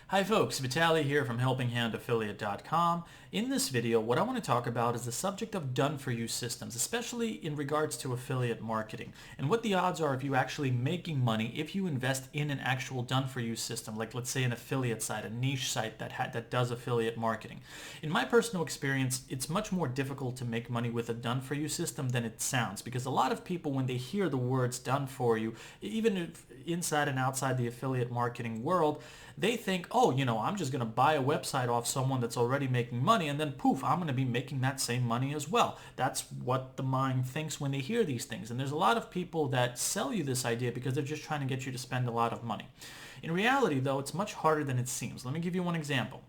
Hi folks, Vitaly here from HelpingHandAffiliate.com. In this video, what I want to talk about is the subject of done-for-you systems, especially in regards to affiliate marketing, and what the odds are of you actually making money if you invest in an actual done-for-you system, like let's say an affiliate site, a niche site that does affiliate marketing. In my personal experience, it's much more difficult to make money with a done-for-you system than it sounds, because a lot of people, when they hear the words done for you, even if inside and outside the affiliate marketing world, they think, oh, I'm just going to buy a website off someone that's already making money, and then poof, I'm going to be making that same money as well. That's what the mind thinks when they hear these things. And there's a lot of people that sell you this idea because they're just trying to get you to spend a lot of money. In reality, though, it's much harder than it seems. Let me give you one example.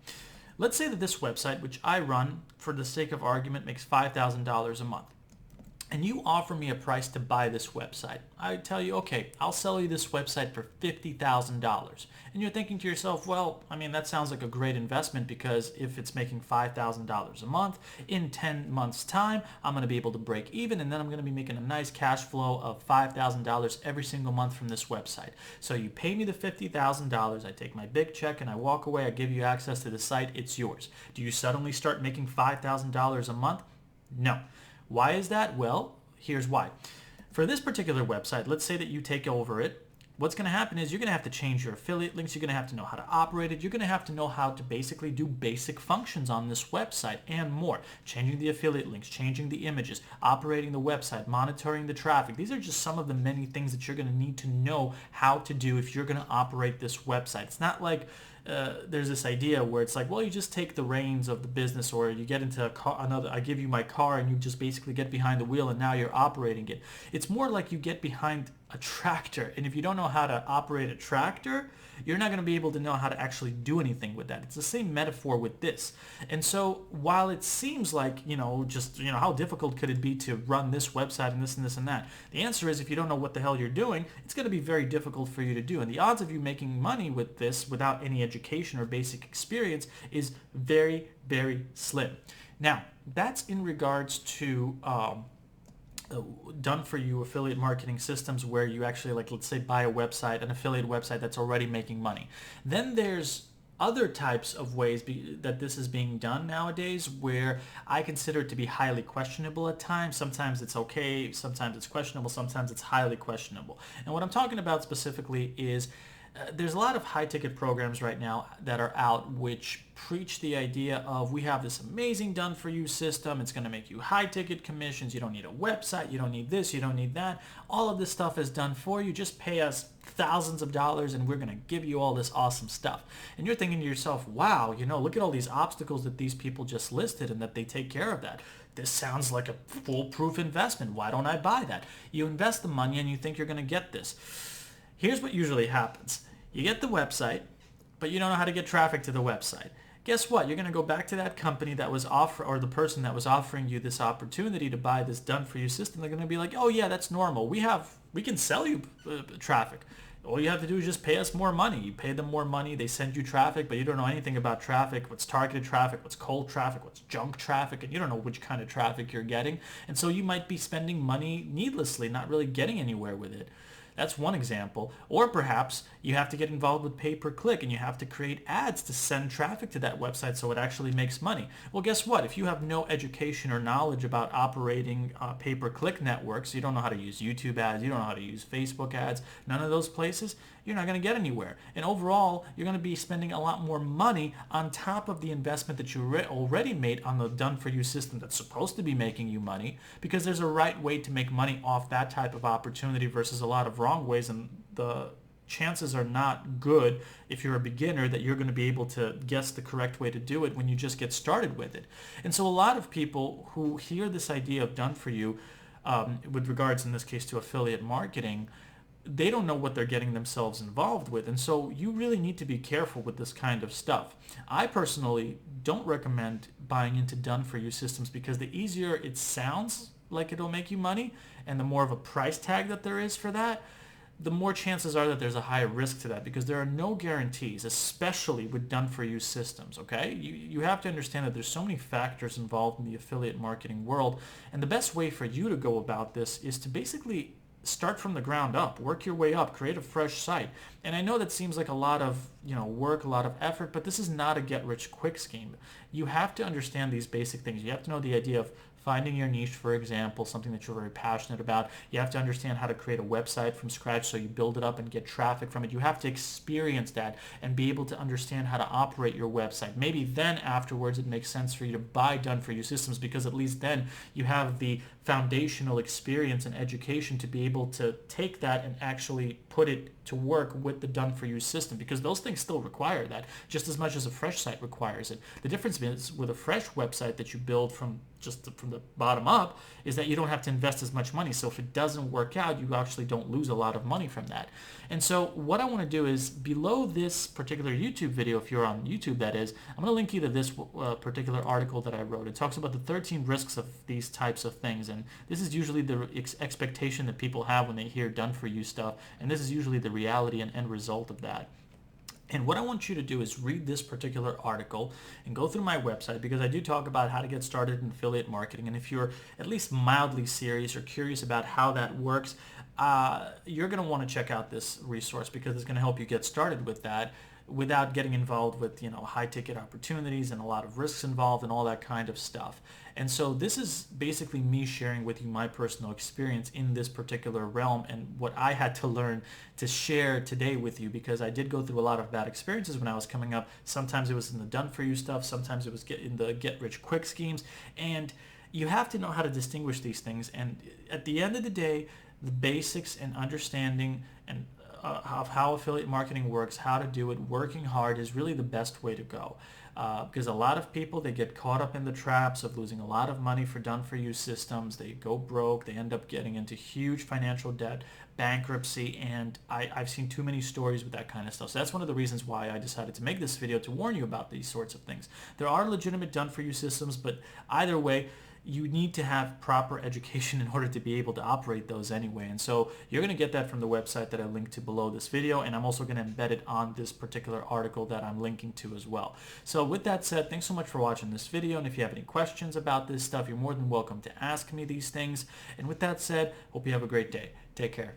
Let's say that this website, which I run for the sake of argument, makes $5,000 a month. And you offer me a price to buy this website. I tell you, okay, I'll sell you this website for $50,000. And you're thinking to yourself, well, that sounds like a great investment, because if it's making $5,000 a month, in 10 months' time, I'm going to be able to break even, and then I'm going to be making a nice cash flow of $5,000 every single month from this website. So you pay me the $50,000, I take my big check, and I walk away, I give you access to the site, it's yours. Do you suddenly start making $5,000 a month? No. Why is that? Well, here's why. For this particular website, let's say that you take over it. What's going to happen is you're going to have to change your affiliate links. You're going to have to know how to operate it. You're going to have to know how to basically do basic functions on this website and more. Changing the affiliate links, changing the images, operating the website, monitoring the traffic. These are just some of the many things that you're going to need to know how to do if you're going to operate this website. It's not like there's this idea where it's like, well, you just take the reins of the business, or you get into I give you my car and you just basically get behind the wheel and now you're operating it. It's more like you get behind a tractor, and if you don't know how to operate a tractor, you're not going to be able to know how to actually do anything with that. It's the same metaphor with this. And so while it seems like, how difficult could it be to run this website and this and this and that, the answer is, if you don't know what the hell you're doing, it's going to be very difficult for you to do. And the odds of you making money with this without any education or basic experience is very, very slim. Now, that's in regards to done for you affiliate marketing systems, where you actually, like, let's say, buy a website, an affiliate website that's already making money. Then there's other types of ways that this is being done nowadays, where I consider it to be highly questionable at times. Sometimes it's okay, sometimes it's questionable, sometimes it's highly questionable. And what I'm talking about specifically is there's a lot of high-ticket programs right now that are out which preach the idea of, we have this amazing done-for-you system, it's going to make you high-ticket commissions, you don't need a website, you don't need this, you don't need that, all of this stuff is done for you, just pay us thousands of dollars and we're going to give you all this awesome stuff. And you're thinking to yourself, wow, look at all these obstacles that these people just listed and that they take care of that. This sounds like a foolproof investment. Why don't I buy that? You invest the money and you think you're going to get this. Here's what usually happens. You get the website, but you don't know how to get traffic to the website. Guess what? You're going to go back to that company that was or the person that was offering you this opportunity to buy this done-for-you system. They're going to be like, oh yeah, that's normal. We can sell you traffic. All you have to do is just pay us more money. You pay them more money, they send you traffic, but you don't know anything about traffic, what's targeted traffic, what's cold traffic, what's junk traffic, and you don't know which kind of traffic you're getting. And so you might be spending money needlessly, not really getting anywhere with it. That's one example. Or perhaps you have to get involved with pay-per-click and you have to create ads to send traffic to that website so it actually makes money. Well, guess what? If you have no education or knowledge about operating pay-per-click networks, you don't know how to use YouTube ads, you don't know how to use Facebook ads, none of those places, you're not going to get anywhere. And overall, you're going to be spending a lot more money on top of the investment that you already made on the done-for-you system that's supposed to be making you money, because there's a right way to make money off that type of opportunity versus a lot of wrong ways, and the chances are not good, if you're a beginner, that you're going to be able to guess the correct way to do it when you just get started with it. And so a lot of people who hear this idea of done for you, with regards in this case to affiliate marketing, they don't know what they're getting themselves involved with. And so you really need to be careful with this kind of stuff. I personally don't recommend buying into done-for-you systems, because the easier it sounds like it'll make you money and the more of a price tag that there is for that, the more chances are that there's a higher risk to that, because there are no guarantees, especially with done-for-you systems, okay? You have to understand that there's so many factors involved in the affiliate marketing world, and the best way for you to go about this is to basically start from the ground up, work your way up, create a fresh site. And I know that seems like a lot of, work, a lot of effort, but this is not a get rich quick scheme. You have to understand these basic things. You have to know the idea of finding your niche, for example, something that you're very passionate about. You have to understand how to create a website from scratch so you build it up and get traffic from it. You have to experience that and be able to understand how to operate your website. Maybe then afterwards it makes sense for you to buy done-for-you systems, because at least then you have the foundational experience and education to be able to take that and actually put it to work with the done-for-you system, because those things still require that just as much as a fresh site requires it. The difference is with a fresh website that you build from the bottom up is that you don't have to invest as much money. So if it doesn't work out, you actually don't lose a lot of money from that. And so what I want to do is below this particular YouTube video, if you're on YouTube that is, I'm going to link you to this particular article that I wrote. It talks about the 13 risks of these types of things. And this is usually the expectation that people have when they hear done for you stuff. And this is usually the reality and end result of that. And what I want you to do is read this particular article and go through my website, because I do talk about how to get started in affiliate marketing. And if you're at least mildly serious or curious about how that works, you're going to want to check out this resource, because it's going to help you get started with that without getting involved with, high ticket opportunities and a lot of risks involved and all that kind of stuff. And so this is basically me sharing with you my personal experience in this particular realm and what I had to learn to share today with you, because I did go through a lot of bad experiences when I was coming up. Sometimes it was in the done for you stuff, sometimes it was in the get rich quick schemes, and you have to know how to distinguish these things. And at the end of the day, the basics and understanding and of how affiliate marketing works, how to do it, working hard is really the best way to go. Because a lot of people, they get caught up in the traps of losing a lot of money for done-for-you systems. They go broke. They end up getting into huge financial debt, bankruptcy, and I've seen too many stories with that kind of stuff. So that's one of the reasons why I decided to make this video, to warn you about these sorts of things. There are legitimate done-for-you systems, but either way, you need to have proper education in order to be able to operate those anyway. And so you're going to get that from the website that I linked to below this video, and I'm also going to embed it on this particular article that I'm linking to as well. So with that said, thanks so much for watching this video, and if you have any questions about this stuff, you're more than welcome to ask me these things. And with that said, hope you have a great day. Take care.